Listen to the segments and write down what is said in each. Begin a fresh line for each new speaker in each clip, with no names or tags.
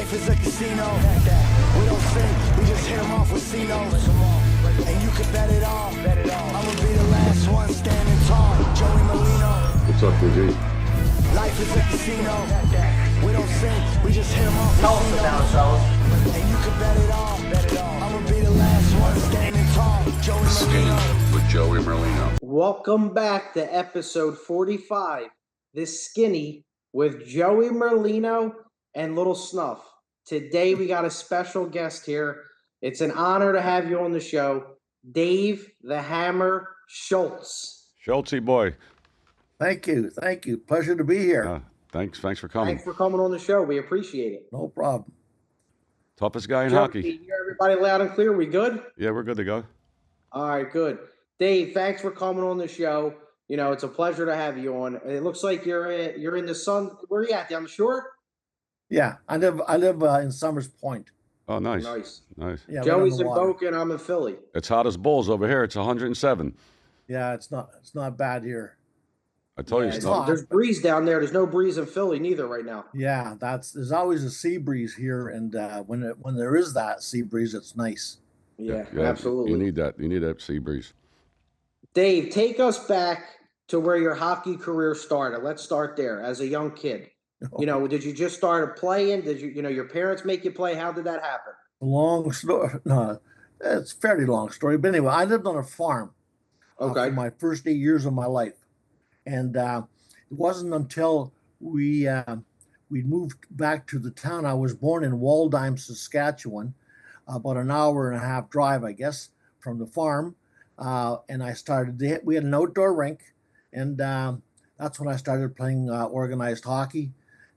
Life is a casino. We don't think, we just hit them off with C-notes. And you can bet it all. I'ma be the last one standing tall. Joey Merlino.
What's up, G?
Life is a casino. We don't think, we just hit them off with C-notes. And you can bet it all. I'ma be the last one standing tall. Joey Merlino.
With Joey Merlino.
Welcome back to episode 45. This Skinny with Joey Merlino and LIl Snuff. Today we got a special guest here. It's an honor to have you on the show, Dave The Hammer Schultz.
Schultzy boy.
Thank you. Pleasure to be here.
Thanks for coming.
Thanks for coming on the show. We appreciate it.
No problem.
Toughest guy in
Joe,
hockey.
can you hear everybody loud and clear? We good?
Yeah, we're good to go.
All right, good. Dave, thanks for coming on the show. You know, it's a pleasure to have you on. It looks like you're in the sun. Where are you at? Down the shore?
Yeah, I live in Summers Point.
Oh, nice.
Nice.
Yeah,
Joey's in
water.
Boca and I'm in Philly.
It's hot as bulls over here. It's 107.
Yeah, it's not bad here.
I told you
it's
stuff.
hot. There's breeze down there. There's no breeze in Philly neither right now.
Yeah, there's always a sea breeze here, and when there is that sea breeze, it's nice.
Yeah,
Yeah,
absolutely.
You need that. You need that sea breeze.
Dave, take us back to where your hockey career started. Let's start there. As a young kid, you know, did you just start playing? Did your parents make you play? How did that happen?
Long story. No, it's a fairly long story. But anyway, I lived on a farm for my first 8 years of my life. And it wasn't until we moved back to the town. I was born in Waldheim, Saskatchewan, about an hour and a half drive, I guess, from the farm. And we had an outdoor rink, and that's when I started playing organized hockey.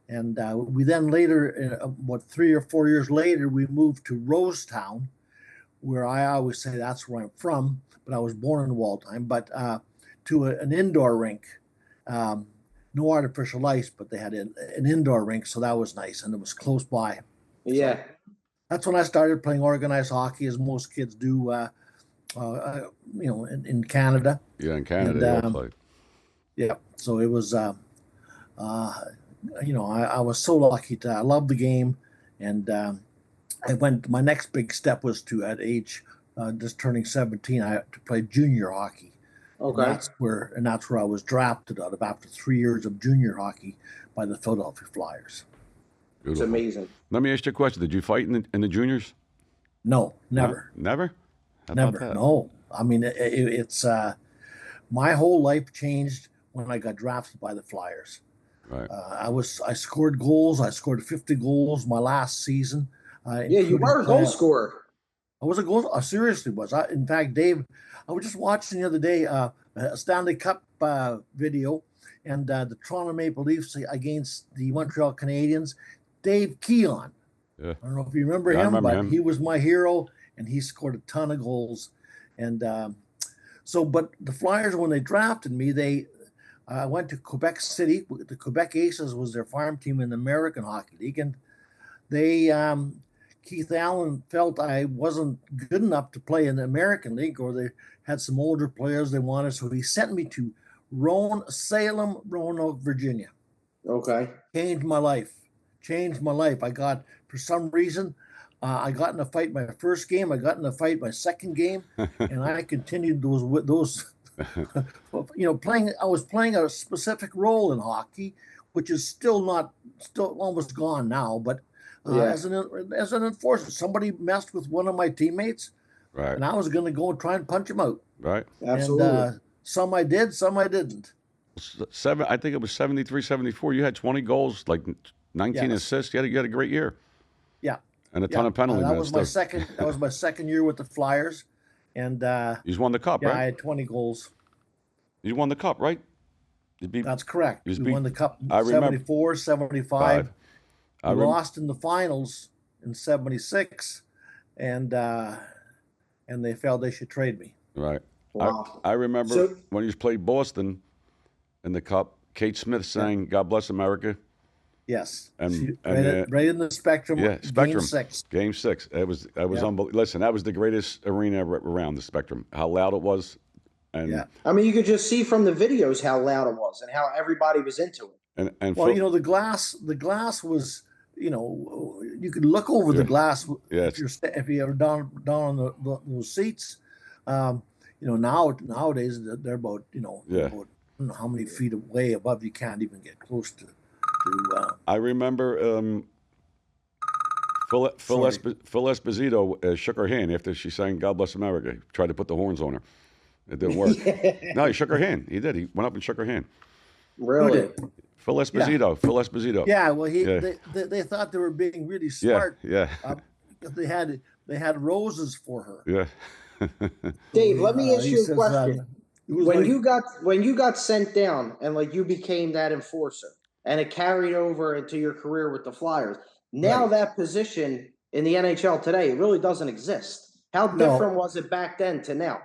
And we then later, about 3 or 4 years later, we moved to Rosetown, where I always say that's where I'm from, but I was born in Waldheim, but to an indoor rink. No artificial ice, but they had an indoor rink, so that was nice, and it was close by.
Yeah.
So that's when I started playing organized hockey, as most kids do, in Canada.
Yeah, in Canada, they all play.
Yeah, so it was, I was so lucky I loved the game, and my next big step was at age just turning 17, I had to play junior hockey.
Okay.
And that's where I was drafted out of after 3 years of junior hockey by the Philadelphia Flyers.
Beautiful.
It's amazing.
Let me ask you a question. Did you fight in the juniors?
No, never.
No? Never? How
Never.
about that?
No. I mean, it's my whole life changed when I got drafted by the Flyers.
Right.
I scored goals. I scored 50 goals my last season.
Yeah, you were a goal scorer.
I was a goal. I seriously was. In fact, Dave, I was just watching the other day a Stanley Cup video, and the Toronto Maple Leafs against the Montreal Canadiens. Dave Keon.
Yeah.
I don't know if you remember him,
I remember
but
him.
he was my hero, and he scored a ton of goals. And but the Flyers, when they drafted me, I went to Quebec City. The Quebec Aces was their farm team in the American Hockey League, and they Keith Allen felt I wasn't good enough to play in the American League, or they had some older players they wanted, so he sent me to Salem, Roanoke, Virginia.
Okay.
Changed my life. I got, for some reason, I got in a fight my first game. I got in a fight my second game, and I continued those. Playing. I was playing a specific role in hockey, which is still almost gone now. But as an enforcer, somebody messed with one of my teammates,
Right.
and I was going to go and try and punch him out.
Right.
Absolutely.
And some I did, some I didn't.
I think it was 73, 74. You had 20 goals, like 19
Yes.
assists. You had a great year.
Yeah.
And a ton of penalty
that
minutes.
was my
too.
second. That was my second year with the Flyers, and
You won the cup,
I
right?
had 20 goals.
You won the cup, right?
That's correct.
You
We won the cup
I remember-
74, 75. We
rem-
lost in the finals in 76, and they felt they should trade me.
Right.
Wow.
I remember
So-
when you played Boston in the cup, Kate Smith sang "God Bless America."
Yes.
And
right in the Spectrum.
Yeah, Spectrum.
Game 6.
Game 6. That was
Yeah.
unbelievable. Listen, that was the greatest arena around, the Spectrum. How loud it was, and
Yeah.
I mean, you could just see from the videos how loud it was and how everybody was into it.
and
Well, the glass was, could look over the glass
Yeah,
if you're down on those seats. Nowadays they're about about, I don't know how many feet away above. You can't even get close to.
I remember Phil Esposito shook her hand after she sang "God Bless America." He tried to put the horns on her. It didn't work. No, he shook her hand. He did. He went up and shook her hand.
Really?
Phil Esposito.
Yeah.
Phil Esposito.
Yeah, well, they thought they were being really smart.
Yeah.
Because they had roses for her.
Yeah.
Dave, let me ask you a
says,
question. When you got sent down and like you became that enforcer and it carried over into your career with the Flyers, now that position in the NHL today, it really doesn't exist. How different was it back then to now?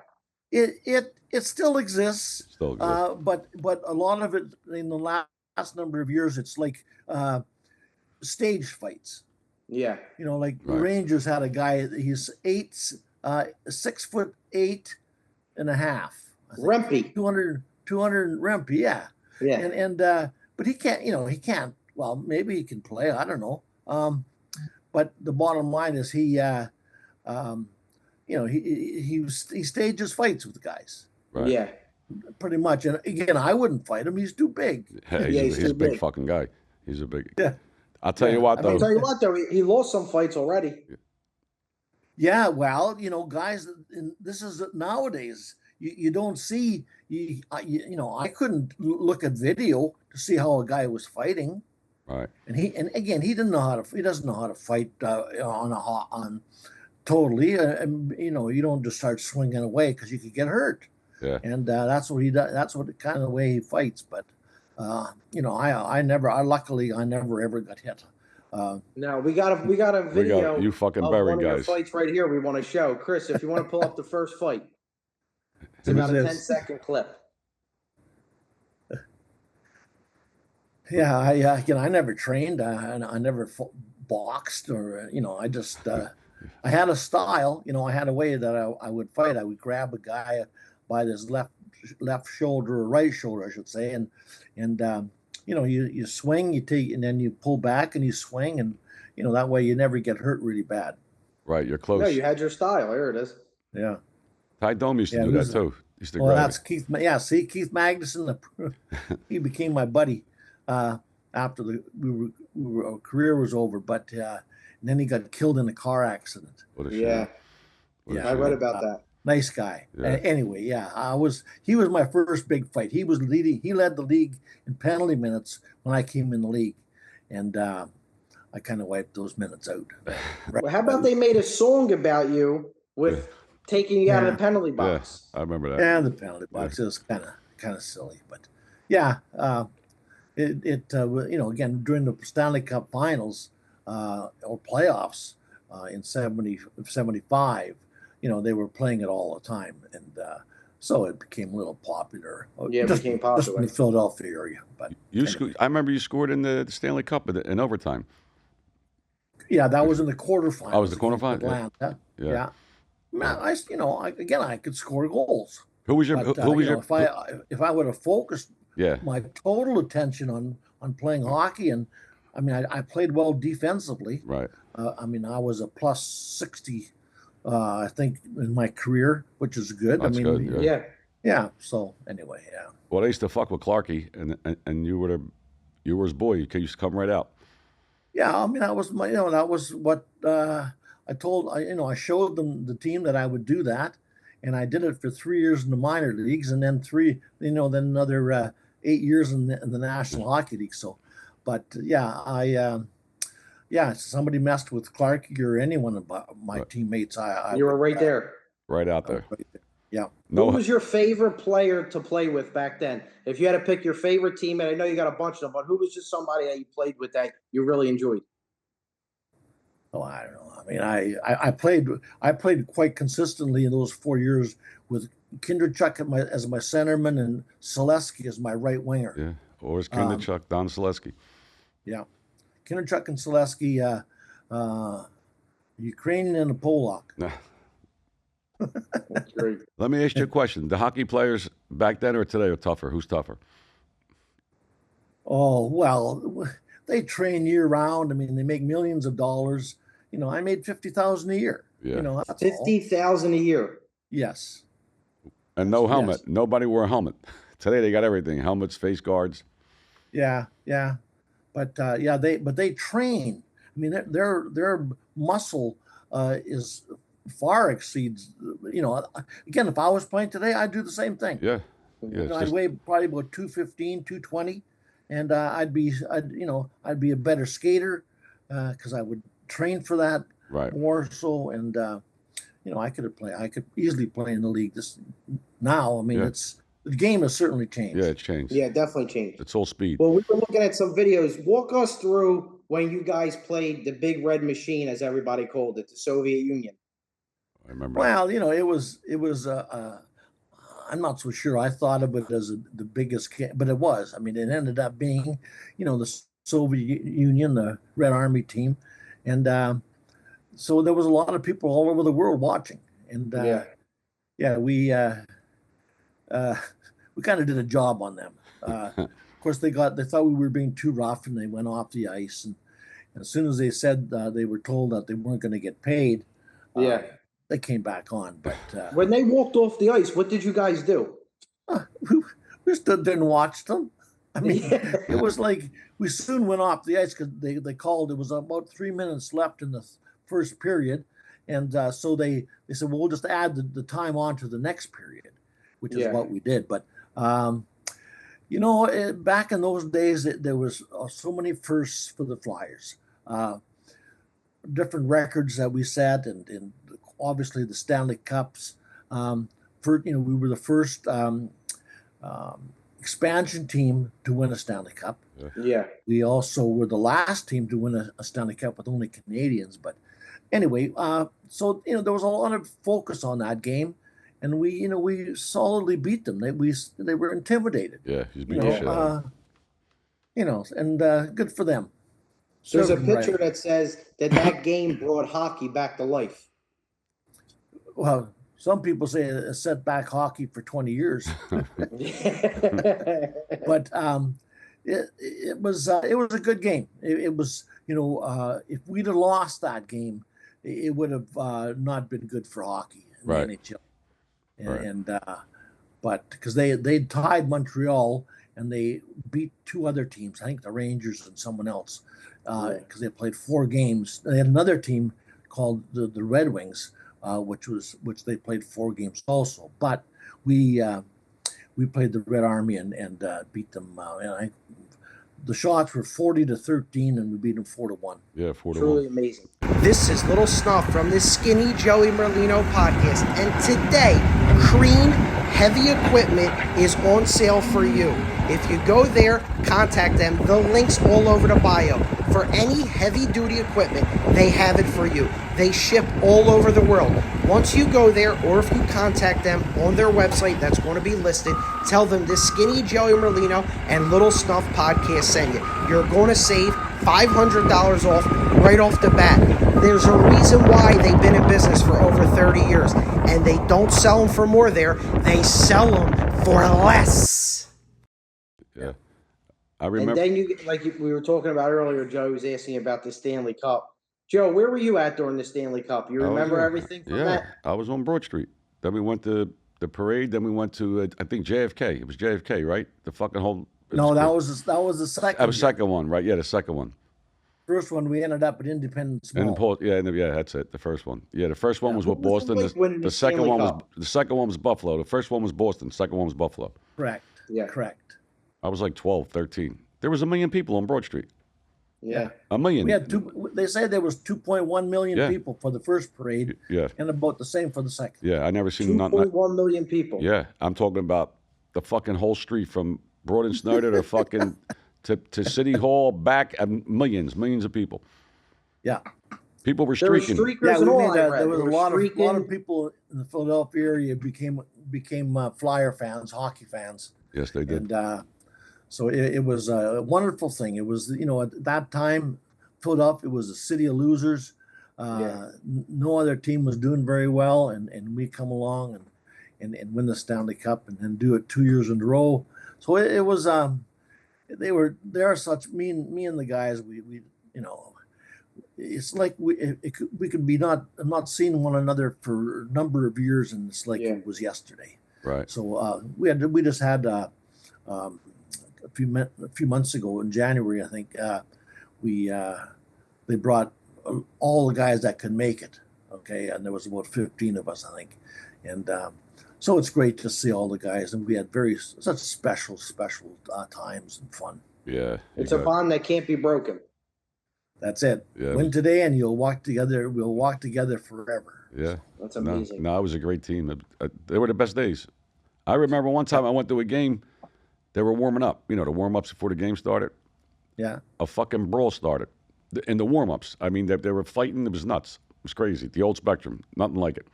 It still exists.
Still exists.
But a lot of it in the last number of years, it's like stage fights.
Yeah.
Like the Rangers had a guy. He's 6'8.5".
Rempe.
200 Rempe. Yeah.
Yeah.
And but he can't. He can't. Well, maybe he can play. I don't know. But the bottom line is he stages fights with the guys.
Right.
Yeah.
Pretty much. And again, I wouldn't fight him. He's too big.
He's a big fucking guy. He's a big.
Yeah.
I'll tell you what, though.
I'll tell you what, though. He lost some fights already.
Yeah. Well, guys, this is nowadays. You don't see. I couldn't look at video to see how a guy was fighting.
Right.
And again, he doesn't know how to fight on totally. You don't just start swinging away because you could get hurt.
Yeah.
And that's what he does. That's what the kind of way he fights. But luckily I never ever got hit.
Now we got a video.
You fucking
of
buried
one of your
guys.
fights right here. We want to show Chris if you want to pull up the first fight. It's about a 10-second clip.
Yeah, I never trained. I never boxed or I just I had a style. I had a way that I would fight. I would grab a guy by his left shoulder or right shoulder, I should say, and you swing, you take, and then you pull back and you swing, and that way you never get hurt really bad.
Right, you're close.
No, you had your style. Here it is.
Yeah.
Ty Dome used to do that too. He used to
well,
grab
that's Keith. Yeah, see, Keith Magnuson, he became my buddy after our career was over, but and then he got killed in a car accident.
Yeah, I read about that.
Nice guy.
Yeah.
Anyway, he was my first big fight. He led the league in penalty minutes when I came in the league, and I kind of wiped those minutes out.
Well, how about they made a song about you with taking you out of the penalty box?
Yeah, I remember that.
Yeah, the penalty box is kind of silly, but yeah, again during the Stanley Cup Finals or playoffs in 75, they were playing it all the time, and so it became a little popular.
Yeah, it became popular
just in the Philadelphia area. But
I remember you scored in the Stanley Cup in overtime.
Yeah, that was in the quarterfinals.
Oh, was the quarterfinals?
Atlanta. Yeah. I could score goals.
Who was your?
If I would have focused my total attention on playing hockey, and I played well defensively.
Right.
I was a plus 60, I think, in my career, which is good.
That's good.
Yeah.
Yeah. So anyway, yeah.
Well, I used to fuck with Clarkie, and you were his boy. You used to come right out.
Yeah, that was that was what I told. I showed them the team that I would do that, and I did it for 3 years in the minor leagues, and then then another 8 years in the National Hockey League. So, but somebody messed with Clarkie or anyone of my teammates.
You were right there.
Right out there.
Right there. Yeah.
Who was your favorite player to play with back then? If you had to pick your favorite teammate, I know you got a bunch of them, but who was just somebody that you played with that you really enjoyed?
Oh, I don't know. I played quite consistently in those 4 years with Kinderchuk as my centerman and Selesky as my right winger.
Yeah, always Kinderchuk, Don Selesky.
Yeah, Kinderchuk and Selesky, Ukrainian and a Polak.
That's great.
Let me ask you a question. The hockey players back then or today are tougher? Who's tougher?
Oh, well, they train year round. I mean, they make millions of dollars. You know, I made 50,000 a year.
Yeah.
You know, that's
50,000 a year.
Yes.
And no helmet.
Yes.
Nobody wore a helmet. Today they got everything: helmets, face guards.
Yeah, yeah, but they train. I mean, their muscle is far exceeds. You know, again, if I was playing today, I'd do the same thing.
Yeah,
You know, I'd weigh probably about 215, 220, and I'd be a better skater because I would train for that more so. And you know, I could easily play in the league this now. I mean, the game has certainly changed.
Yeah, it's changed.
Yeah, definitely changed.
It's all speed.
Well, we were looking at some videos. Walk us through when you guys played the Big Red Machine, as everybody called it, the Soviet Union.
I remember.
Well, you know, it was. I'm not so sure. I thought of it as the biggest, but it was. I mean, it ended up being, you know, the Soviet Union, the Red Army team, and so there was a lot of people all over the world watching. And we kind of did a job on them. Of course, they thought we were being too rough, and they went off the ice. And as soon as they said they were told that they weren't going to get paid, they came back on. But
when they walked off the ice, what did you guys do?
We stood there and watched them. I mean, it was like we soon went off the ice because they called. It was about 3 minutes left in the first period, and so they said, well, we'll just add the time on to the next period, which is what we did. But you know, back in those days, there was so many firsts for the Flyers, different records that we set, and obviously the Stanley Cups. We were the first expansion team to win a Stanley Cup.
Yeah.
We also were the last team to win a Stanley Cup with only Canadians. But anyway, so you know, there was a lot of focus on that game. And we solidly beat them. They were intimidated.
Yeah, he's beat the shit out.
You know, and good for them.
There's a picture that says that game brought hockey back to life.
Well, some people say it set back hockey for 20 years. But it was a good game. It was, you know, if we'd have lost that game, it would have not been good for hockey in the NHL. But because they tied Montreal and they beat two other teams, I think the Rangers and someone else, because they played 4 games. They had another team called the Red Wings, which they played 4 games also. But we played the Red Army and beat them. The shots were 40-13, and we beat them 4-1.
Yeah, 4-1.
Truly amazing. This is Little Snuff from the Skinny Joey Merlino podcast, and today, Crean Heavy Equipment is on sale for you. If you go there, contact them. The link's all over the bio. For any heavy-duty equipment, they have it for you. They ship all over the world. Once you go there, or if you contact them on their website that's going to be listed, tell them this Skinny Joey Merlino and Little Snuff podcast sent you. You're going to save $500 off right off the bat. There's a reason why they've been in business for over 30 years, and they don't sell them for more there. They sell them for less.
Yeah. I remember.
And then we were talking about earlier, Joe was asking about the Stanley Cup. Joe, where were you at during the Stanley Cup? You remember everything from that?
I was on Broad Street. Then we went to the parade. Then we went to I think JFK. It was JFK, right? The fucking whole.
No, that was the second.
That was the second one, right? Yeah, the second one.
First one, we ended up at Independence Mall.
Yeah, that's it. The first one. Yeah, the first one was with Boston. The second one was Buffalo. The first one was Boston. The second one was Buffalo.
Correct. Yeah. Correct.
I was like 12, 13. There was 1 million people on Broad Street.
Yeah.
1 million.
We had they said there was 2.1 million people for the first parade.
Yeah.
And about the same for the second.
Yeah, I never seen
2.1 million people.
Yeah, I'm talking about the fucking whole street from Broad and Snyder to fucking to City Hall back, millions of people.
Yeah.
People were streaking.
There
was a lot of people in the Philadelphia area became Flyer fans, hockey fans.
Yes, they did.
And so it was a wonderful thing. It was, you know, at that time, Philadelphia was a city of losers. No other team was doing very well, and we come along and win the Stanley Cup and do it 2 years in a row. So it was they're such me and the guys. We you know, it's like we could be not seeing one another for a number of years, and it's like it was yesterday.
Right.
So we just had a few months ago in January, I think, they brought all the guys that could make it. Okay, and there was about 15 of us, I think, and so it's great to see all the guys, and we had such special times and fun.
Yeah,
it's a bond that can't be broken.
That's it.
Yeah.
Win today, and you'll walk together. We'll walk together forever.
Yeah,
that's amazing.
No, it was a great team. They were the best days. I remember one time I went to a game. They were warming up. You know, the warm-ups before the game started.
Yeah.
A fucking brawl started in the warm-ups. I mean, they were fighting. It was nuts. It was crazy. The old Spectrum. Nothing like it.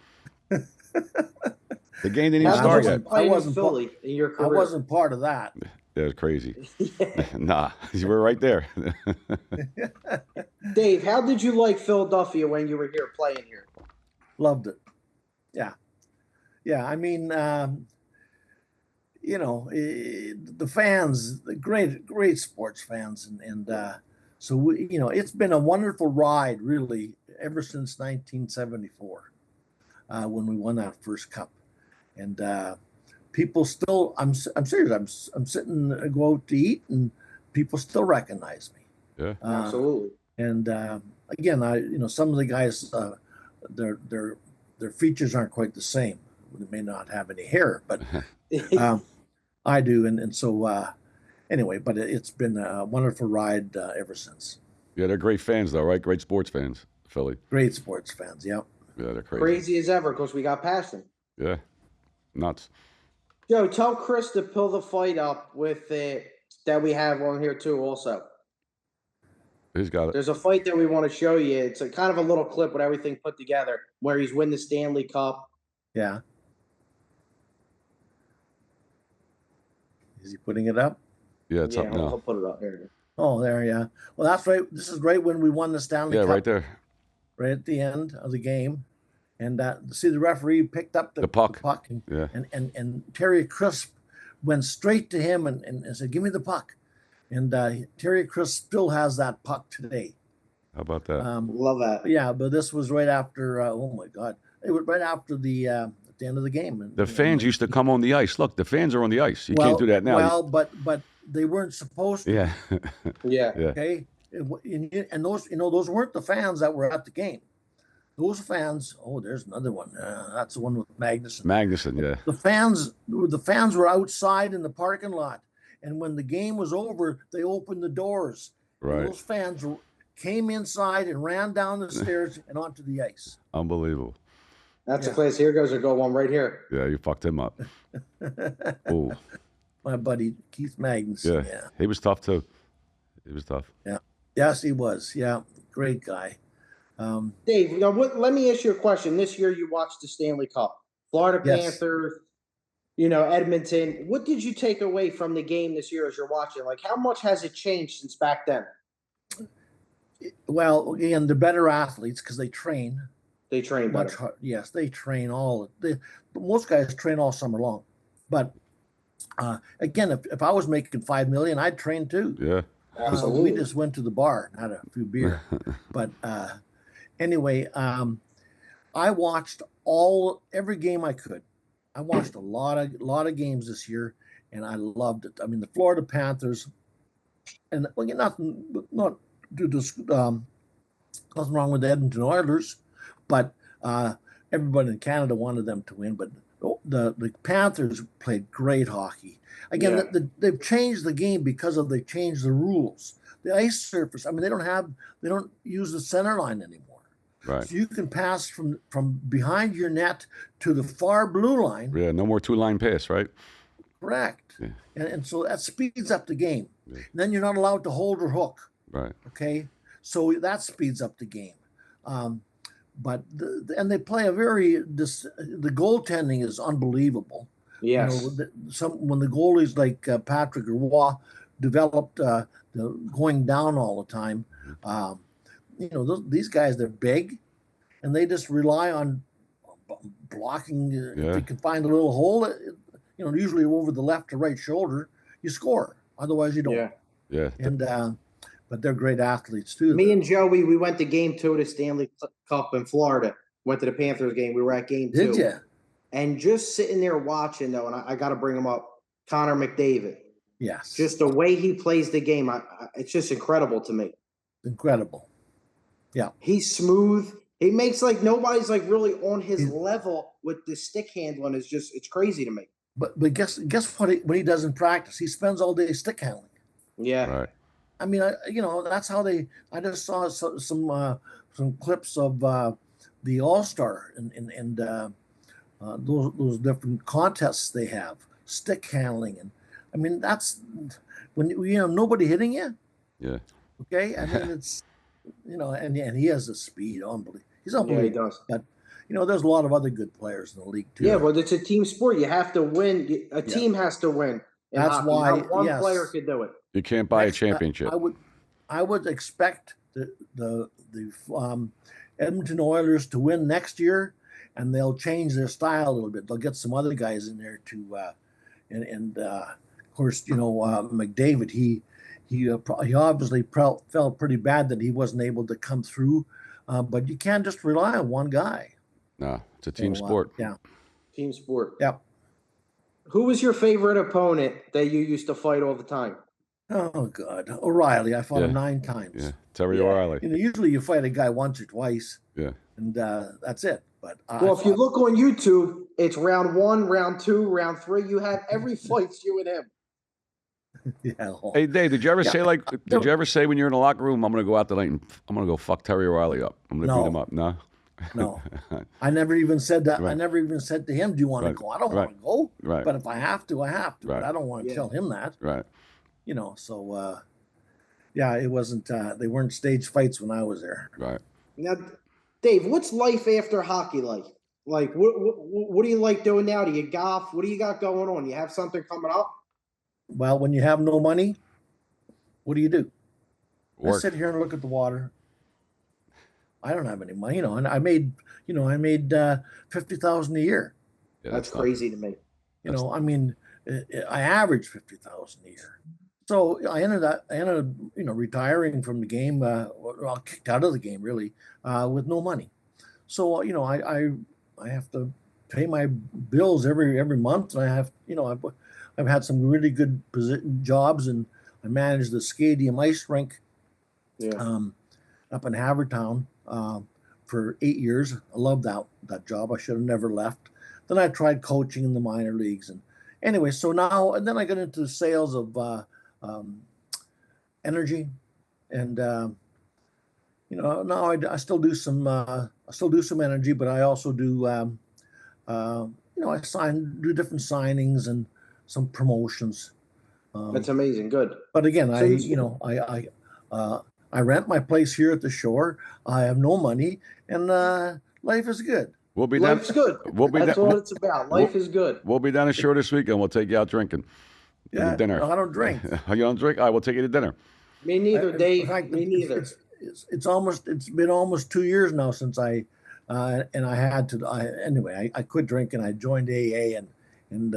The game didn't even start yet.
I wasn't
part of that.
It was crazy. Nah, you were right there.
Dave, how did you like Philadelphia when you were here playing here?
Loved it. Yeah. I mean, you know, the fans, the great sports fans, and so we, you know, it's been a wonderful ride, really, ever since 1974, when we won that first cup, and people still, I'm serious. I'm sitting, go out to eat, and people still recognize me.
Yeah,
absolutely.
And again, you know, some of the guys, their features aren't quite the same. They may not have any hair, but I do, and so anyway. But it's been a wonderful ride ever since.
Yeah, they're great fans, though, right? Great sports fans, Philly.
Great sports fans, yeah.
Yeah, they're crazy.
Crazy as ever because we got past them.
Yeah, nuts.
Joe, tell Chris to pull the fight up with that we have on here too. Also,
he's got it.
There's a fight that we want to show you. It's a kind of a little clip with everything put together where he's win the Stanley Cup.
Yeah. Is he putting it up?
Yeah, it's up now.
I'll put it up here.
Oh, there, yeah. Well, that's right. This is right when we won the Stanley Cup.
Yeah, right there.
Right at the end of the game. And see, the referee picked up the
puck.
And Terry Crisp went straight to him and said, "Give me the puck." And Terry Crisp still has that puck today.
How about that?
Love that.
Yeah, but this was right after, oh my God. It was right after the end of the game. And,
the fans used to come on the ice. Look, the fans are on the ice. You can't do that now.
Well, but they weren't supposed to.
Yeah.
Yeah.
Okay. And those, you know, those weren't the fans that were at the game. Those fans. Oh, there's another one. That's the one with Magnuson.
Magnuson, yeah.
The fans were outside in the parking lot, and when the game was over, they opened the doors.
Right.
Those fans came inside and ran down the stairs and onto the ice.
Unbelievable.
That's a place. Here goes a go one right here.
Yeah, you fucked him up. Oh.
My buddy Keith Magnuson.
Yeah. He was tough too. He was tough.
Yeah. Yes, he was. Yeah. Great guy.
Dave, let me ask you a question. This year you watched the Stanley Cup. Florida Panthers, you know, Edmonton. What did you take away from the game this year as you're watching? Like, how much has it changed since back then?
Well, again, they're better athletes because they train.
They train better.
Much hard. Yes, they train most guys train all summer long. But again, if I was making $5 million, I'd train too.
Yeah.
Absolutely.
We just went to the bar and had a few beer. But anyway, I watched every game I could. I watched a lot of games this year, and I loved it. I mean, the Florida Panthers, and not do this. Nothing wrong with the Edmonton Oilers, but everybody in Canada wanted them to win. But the Panthers played great hockey. Again, they've changed the game because they've changed the rules. The ice surface. I mean, they don't use the center line anymore.
Right.
So you can pass from behind your net to the far blue line.
Yeah, no more two-line pass, right?
Correct.
Yeah.
And so that speeds up the game.
Yeah.
And then you're not allowed to hold or hook.
Right.
Okay. So that speeds up the game. But they play the goaltending is unbelievable.
Yes.
You know, when the goalies like Patrick Roy developed going down all the time, you know, these guys, they're big, and they just rely on blocking. If you can find a little hole, you know, usually over the left or right shoulder, you score. Otherwise, you don't.
Yeah.
Yeah.
And but they're great athletes too.
Me and Joey, we went to game 2 of the Stanley Cup in Florida. Went to the Panthers game. We were at game 2.
Did you?
And just sitting there watching, though, and I got to bring him up, Connor McDavid.
Yes.
Just the way he plays the game, it's just incredible to me.
Incredible. Yeah.
He's smooth. He makes like nobody's like really on his level with the stick handling. It's crazy to me.
But guess what? When he does in practice, he spends all day stick handling.
Yeah.
Right.
I mean, that's how they. I just saw some clips of the All-Star and those different contests they have, stick handling, and I mean that's when nobody hitting you.
Yeah.
Okay, I mean it's and he has the speed, unbelievable. He's unbelievable.
Yeah, he does.
But there's a lot of other good players in the league too.
Yeah, but it's a team sport. You have to win. A team has to win.
That's
hockey.
why
Not one player could do it.
You can't buy a championship.
I would expect the Edmonton Oilers to win next year, and they'll change their style a little bit. They'll get some other guys in there to, and of course, McDavid. He obviously felt pretty bad that he wasn't able to come through, but you can't just rely on one guy.
No, it's a team sport.
Yeah,
Team sport.
Yep.
Who was your favorite opponent that you used to fight all the time?
Oh God, O'Reilly. I fought him 9 times.
Yeah, Terry O'Reilly.
Usually you fight a guy once or twice.
Yeah.
And that's it. But
if you look on YouTube, it's round 1, round 2, round 3. You have every fight's you and him.
Yeah.
Hey Dave, did you ever say did you ever say when you're in the locker room, I'm gonna go out tonight and I'm gonna go fuck Terry O'Reilly up? I'm gonna beat him up. No.
No. I never even said that.
Right.
I never even said to him, do you want to go? I don't want to go.
Right.
But if I have to, I have to.
Right.
But I don't want to tell him that.
Right.
So it wasn't they weren't stage fights when I was there.
Right.
Now, Dave, what's life after hockey like? Like, what do you like doing now? Do you golf? What do you got going on? You have something coming up?
Well, when you have no money, what do?
Work.
I sit here and look at the water. I don't have any money, and I made $50,000 a year.
Yeah,
that's crazy to me.
I mean, I average $50,000 a year. So I ended up retiring from the game. Well, kicked out of the game really, with no money. So I have to pay my bills every month, and I have I've had some really good jobs, and I managed the Skadium ice rink, up in Havertown for 8 years. I loved that job. I should have never left. Then I tried coaching in the minor leagues, and anyway, so now and then I got into sales of energy, and now I still do some energy, but I also do I do different signings and some promotions.
That's amazing. Good.
But again, I rent my place here at the shore. I have no money, and life is good.
We'll be
Life's good. That's what it's about. Life is good.
We'll be down the shore this weekend. We'll take you out drinking.
Yeah,
dinner.
No, I don't drink.
You don't drink? All right, we'll take you to dinner.
Me neither, Dave.
In fact,
me neither.
It's been almost 2 years now since I had to. I quit drinking. I joined AA, and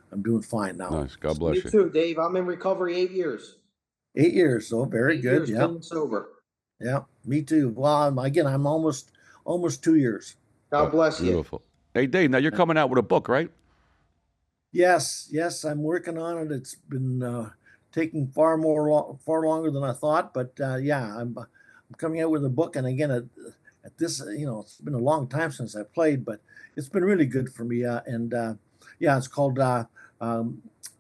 I'm doing fine now.
Nice. God bless you.
Me too, Dave. I'm in recovery 8 years.
8 years, so very good.
Yeah, sober.
Yeah, me too. Well, again, I'm almost 2 years.
God bless you.
Beautiful. Hey, Dave. Now you're coming out with a book, right?
Yes, I'm working on it. It's been taking far longer than I thought, but I'm coming out with a book. And again, at this, it's been a long time since I played, but it's been really good for me. It's called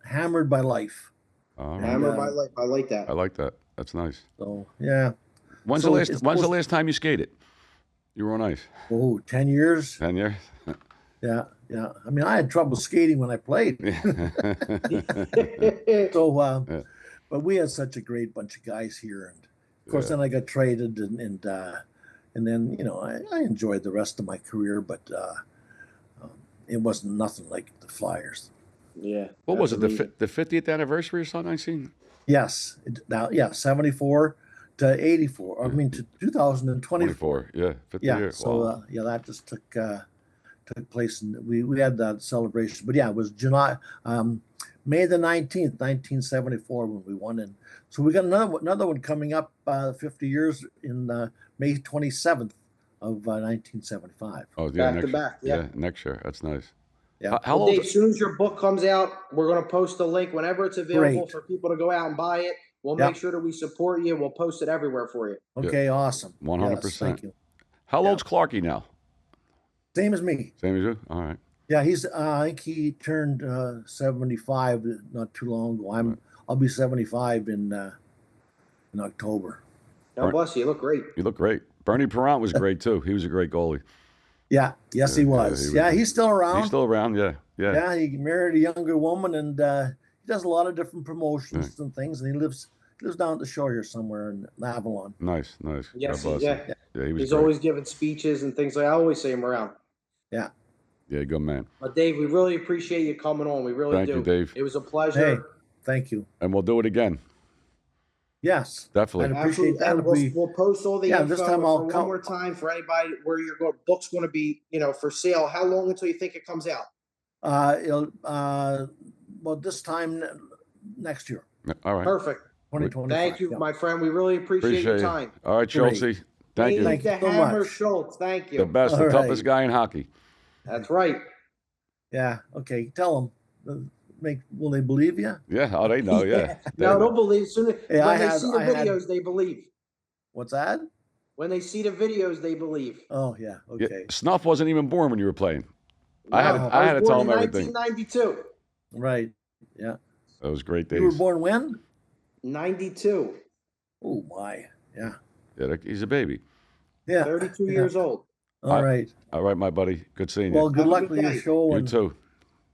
Hammered by Life.
Hammered by Life. I like that.
I like that. That's nice.
So yeah.
When's the last time you skated? You were on ice.
Oh, 10 years.
10 years.
Yeah. I mean, I had trouble skating when I played. But we had such a great bunch of guys here, and of course, then I got traded, and then I enjoyed the rest of my career, but it wasn't nothing like the Flyers.
Yeah.
What was it? The 50th anniversary or something? I seen.
Yes. 74 to 84. I mean to 2024.
24. Yeah. 50 years.
So
wow.
that just took took place, and we had that celebration. But yeah, it was May the 19th, 1974, when we won. And so we got another one coming up, 50 years in May 27th of 1975.
Oh, yeah,
Back to back. Yeah.
next year. That's nice.
Yeah.
How
Well,
old?
Dave, as soon as your book comes out, we're going to post a link whenever it's available
Great.
for people to go out and buy it. We'll
Yep.
make sure that we support you. We'll post it everywhere for you.
Okay, awesome.
100%.
Yes, thank you.
How old's Clarky now?
Same as me.
Same as you? All right.
Yeah, I think he turned 75 not too long ago. I'll be 75 in October.
God bless you. You look great.
You look great. Bernie Perrant was great too. He was a great goalie.
Yeah, yes, he was.
Yeah,
He's still around.
He's still around. Yeah.
Yeah, he married a younger woman, and he does a lot of different promotions and things. And he lives down at the shore here somewhere in Avalon.
Nice.
Yes,
God bless him. Yeah,
he's
great.
always giving speeches and things. I always see him around.
Yeah.
Yeah, good man.
But Dave, we really appreciate you coming on. We really
Thank
do.
you, Dave.
It was a pleasure.
Hey, thank you.
And we'll do it again.
Yes,
Definitely.
I'd appreciate that.
And we'll post all the info
this time I'll
for
come.
one more time for anybody where your book's going to be, for sale. How long until you think it comes out?
Well, this time next year,
All right.
Perfect.
2025.
Thank you,
yeah.
my friend. We really appreciate your
you.
time.
All right,
Great.
Schultze. Thank you.
Dave The
so
Hammer
much.
Schultz. Thank you.
The best,
All
the
right.
toughest guy in hockey.
That's right.
Yeah. Okay. Tell them. Will they believe you?
Yeah. Oh, they know. Yeah.
No, don't believe. Soon
Hey,
when they see the videos, they believe.
What's that?
When they see the videos, they believe.
Oh yeah.
Yeah,
Okay.
Snuff wasn't even born when you were playing.
No,
I had to
was
tell
born
him
in
everything.
1992.
Right. Yeah.
That was great
You were
days.
born when?
92.
Oh my. Yeah.
Yeah, he's a baby.
Yeah.
32
yeah.
years old.
All right.
All right, my buddy. Good seeing you.
Well, good
Have a
luck
good
with your
day.
show.
You
And
too.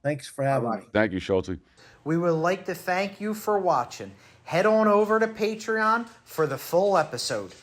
thanks for having me.
Thank you, Schultze.
We would like to thank you for watching. Head on over to Patreon for the full episode.